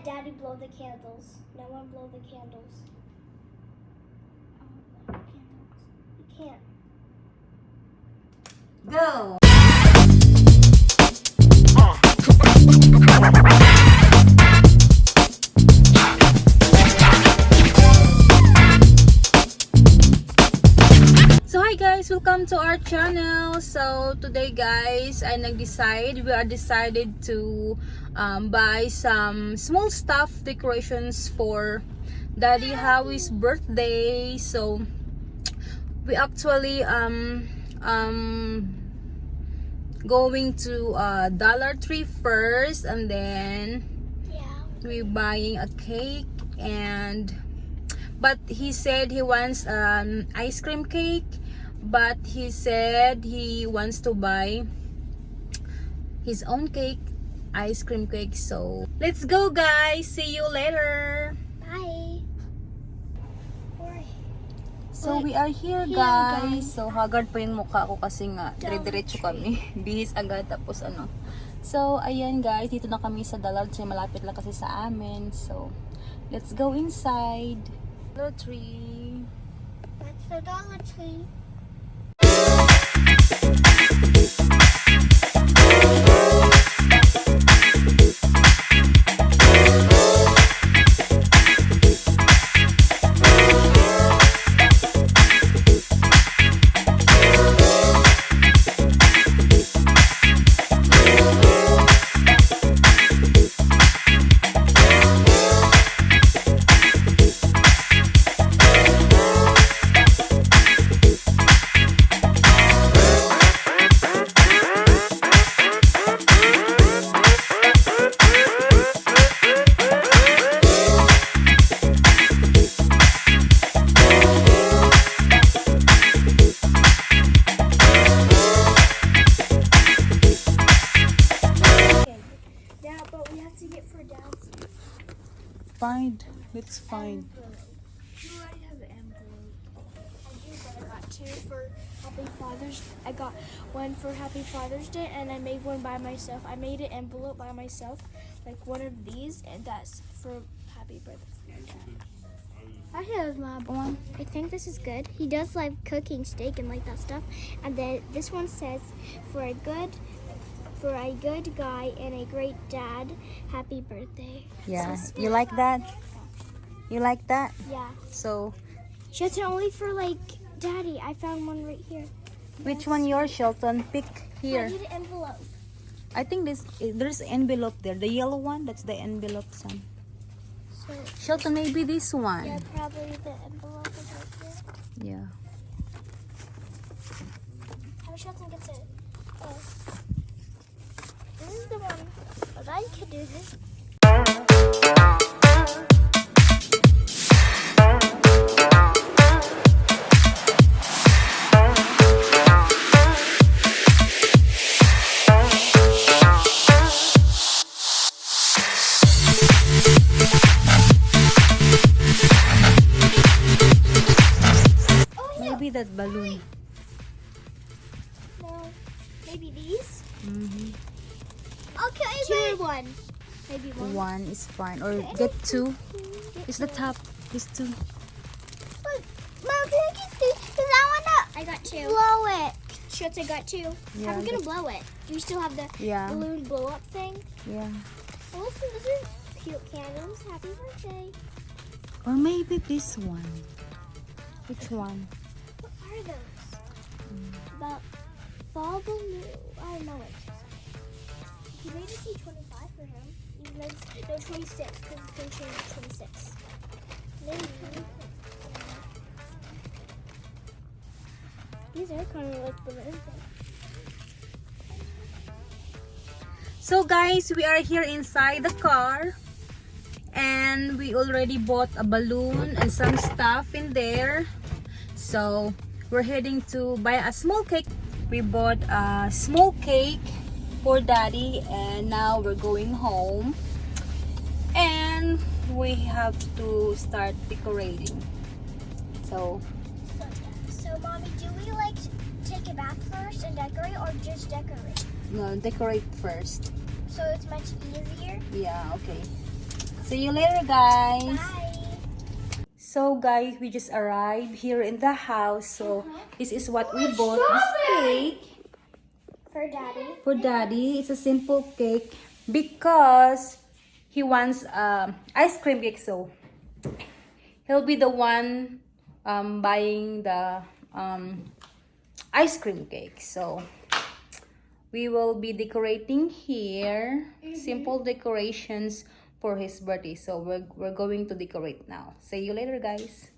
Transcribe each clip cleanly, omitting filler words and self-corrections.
Daddy blow the candles. No one blow the candles. Oh, candles. You can't. Go! So hi guys, welcome to our channel. So today guys, we are decided to buy some small stuff decorations for Daddy Howie's birthday. So we actually going to Dollar Tree first, and then we buying a cake, but he said he wants ice cream cake, but he said he wants to buy his own cake, ice cream cake. So let's go guys, see you later. Bye. So we are here guys. So haggard pa yung mukha ko kasi nga dire-diretso kami. Bihis agad tapos ano. So ayan guys, dito na kami sa Dollar Tree, malapit lang kasi sa amin. So let's go inside Dollar Tree. That's the Dollar Tree. Let's find. You already have an envelope. I do, but I got two for Happy Father's. I got one for Happy Father's Day, and I made one by myself. I made an envelope by myself, like one of these, and that's for Happy Birthday. I have my one. I think this is good. He does like cooking steak and like that stuff. And then this one says, for a good guy and a great dad, happy birthday. Yeah, So you like that? You like that? yeah. So Shelton, only for like Daddy. I found one right here. which one yours, Shelton? Pick here. I need an envelope. I think there's envelope there. The yellow one, that's the envelope, son. So Shelton, maybe this yeah, one. probably the envelope is right here. Yeah. How Shelton gets it? Oh. This is the one. But I can do this. Maybe that balloon. No. Maybe these? Mm-hmm. Okay, two or one. Maybe one. One is fine. Or get two. It's the top. It's two. Look, Mom, can I get two? Because I want to. I got two. Blow it. Schutz, I got two. Yeah, I'm going to blow it. Do you still have the Yeah. balloon blow up thing? Yeah. Oh, listen, these are cute candles. Happy birthday. Or maybe this one. Which one? What are those? About fall balloon. I don't know what it is. He made us see 25 for him. Even though it's, no, 26, because it's going to change to 26. Maybe. These are kind of like balloons. So guys, we are here inside the car, and we already bought a balloon and some stuff in there. So we're heading to buy a small cake. We bought a small cake for Daddy, and now we're going home, and we have to start decorating. So Mommy, do we like take a bath first and decorate, or just decorate? no, decorate first. So it's much easier? Yeah, okay. See you later, guys. Bye. So guys, we just arrived here in the house. So this is what we bought. This cake For Daddy. for Daddy. It's a simple cake because he wants ice cream cake. So he'll be the one buying the ice cream cake. So we will be decorating here. Simple decorations for his birthday. So we're going to decorate now. See you later, guys.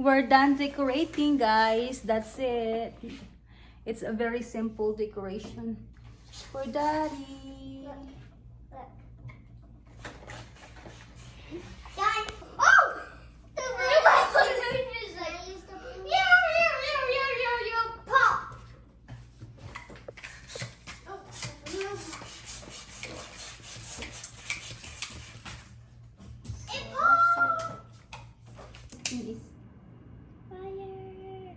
we're done decorating, guys. That's it. It's a very simple decoration for Daddy. Guys, oh! The balloon is like, pop! It popped! Fire!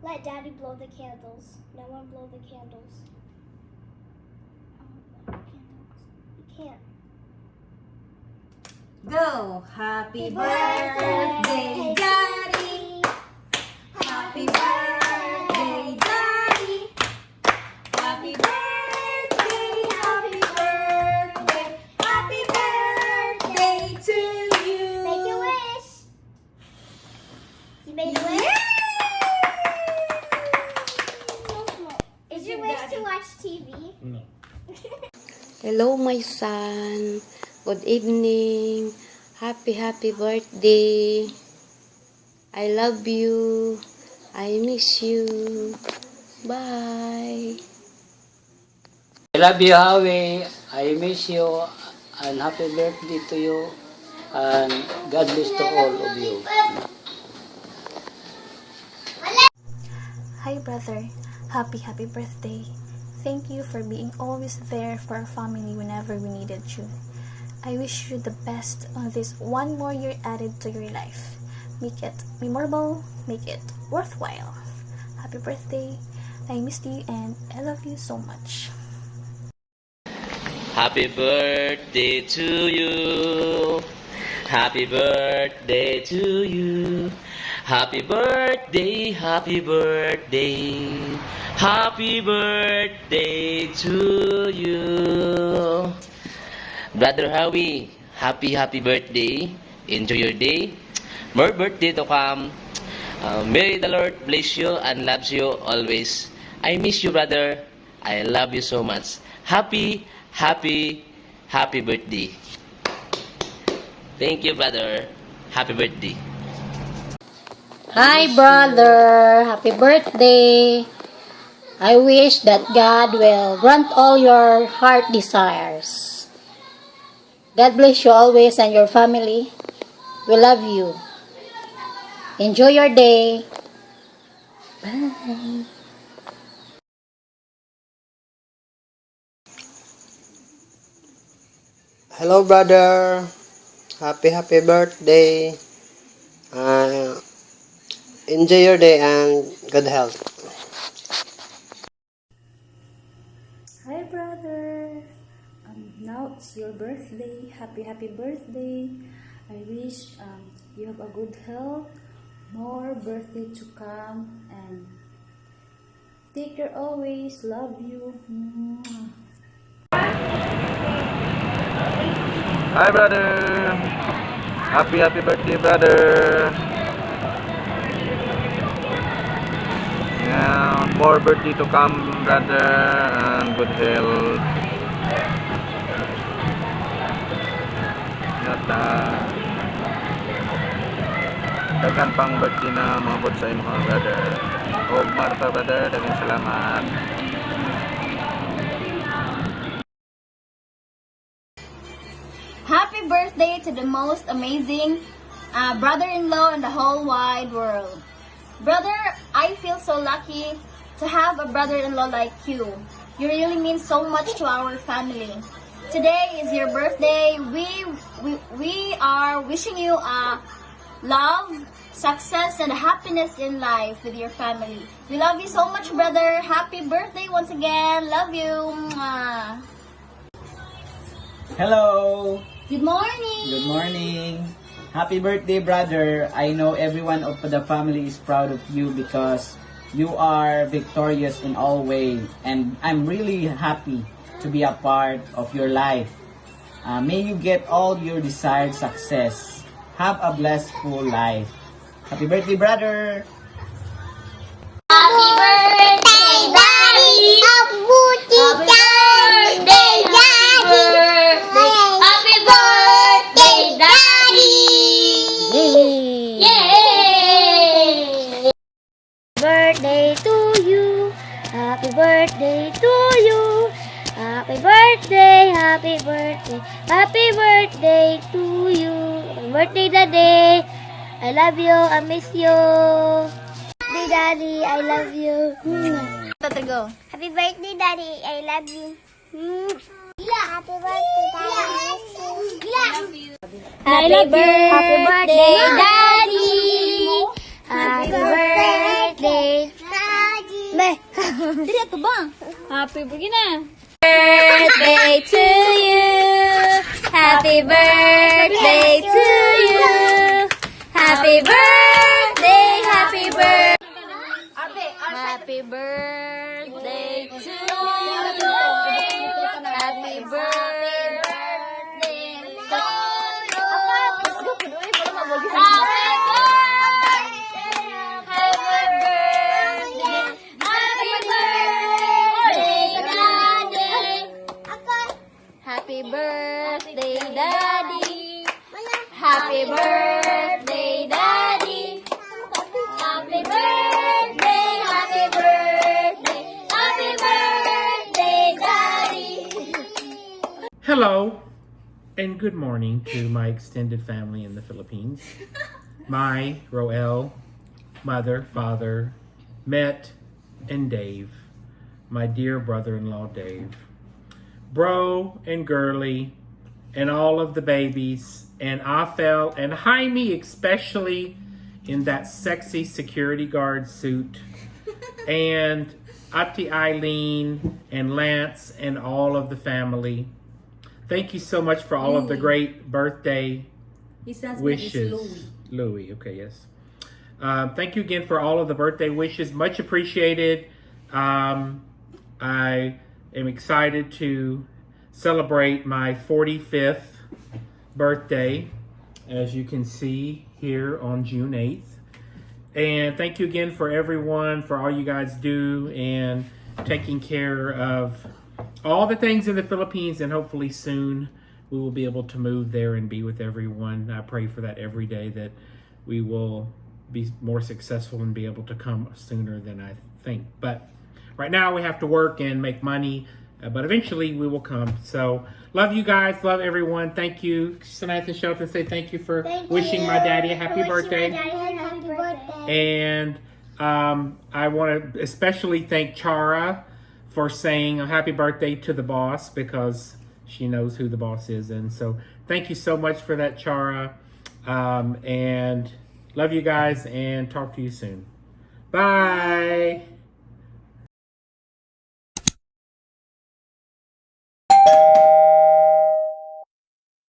Let Daddy blow the candles. No one blow the candles. You can't. Go! Happy birthday, Daddy! Happy birthday, Daddy! Happy birthday, happy birthday, happy birthday to you! Make a wish! You made a wish? Is your wish to watch TV? No. Hello, my son. Good evening. Happy birthday. I love you. I miss you. Bye. I love you, Howie. I miss you. And happy birthday to you. And God bless to all of you. Hi brother, happy birthday. Thank you for being always there for our family whenever we needed you. I wish you the best on this one more year added to your life. Make it memorable, make it worthwhile. Happy birthday. I missed you and I love you so much. Happy birthday to you. Happy birthday to you. Happy birthday, happy birthday. Happy birthday to you. Brother Howie, happy birthday. Enjoy your day. More birthday to come. May the Lord bless you and loves you always. I miss you, brother. I love you so much. Happy birthday. Thank you, brother. Happy birthday. Hi, brother. Happy birthday. I wish that God will grant all your heart desires. God bless you always and your family. We love you. Enjoy your day. Bye. Hello, brother. Happy birthday. Enjoy your day and good health. Hi, brother. Now it's your birthday. Happy birthday. I wish you have a good health, more birthday to come, and take care always. Love you. Mwah. Hi brother, happy birthday brother. And more birthday to come brother and good health. At dagan pang birthday na maabot sa inyo mga brother. Og Marta brother, dagang salamat. Happy birthday to the most amazing brother-in-law in the whole wide world. Brother, I feel so lucky to have a brother-in-law like you. You really mean so much to our family. Today is your birthday. We are wishing you love, success, and happiness in life with your family. We love you so much, brother. Happy birthday once again. Love you. Mwah. Hello! Good morning! Good morning! Happy birthday, brother! I know everyone of the family is proud of you because you are victorious in all ways, and I'm really happy to be a part of your life. May you get all your desired success. Have a blissful life. Happy birthday, brother! Happy birthday, Daddy! Happy birthday, Daddy! Happy birthday, Daddy! Happy birthday to you. Happy birthday, happy birthday, happy birthday to you. Happy birthday, Daddy. I love you, I miss you. Happy Daddy, I love you. Go. Happy birthday, Daddy, I love you. Happy birthday, Daddy, I miss you. Happy birthday, Daddy. Happy birthday, Daddy. Happy birthday to you. Happy birthday to you. Happy birthday, happy birthday. Happy birthday to you. Happy birthday to you. Happy birthday, Daddy. Happy birthday, Daddy. Happy birthday, happy birthday, happy birthday, Daddy. Hello and good morning to my extended family in the Philippines. My Roel, mother, father, Met, and Dave, my dear brother-in-law Dave, Bro and Girly, and all of the babies, and Aphel and Jaime, especially in that sexy security guard suit, and Ati Eileen and Lance and all of the family. Thank you so much for all of the great birthday wishes. Louis, okay, yes. Thank you again for all of the birthday wishes. Much appreciated. I am excited to celebrate my 45th birthday, as you can see here on June 8th. And thank you again for everyone, for all you guys do, and taking care of all the things in the Philippines, and hopefully soon we will be able to move there and be with everyone. I pray for that every day, that we will be more successful and be able to come sooner than I think. But right now we have to work and make money, but eventually we will come. So love you guys, love everyone. Thank you. Samantha, show up and say thank you for wishing my daddy a happy birthday. And I want to especially thank Chara for saying a happy birthday to the boss, because she knows who the boss is. And so thank you so much for that, Chara. And love you guys, and talk to you soon. Bye.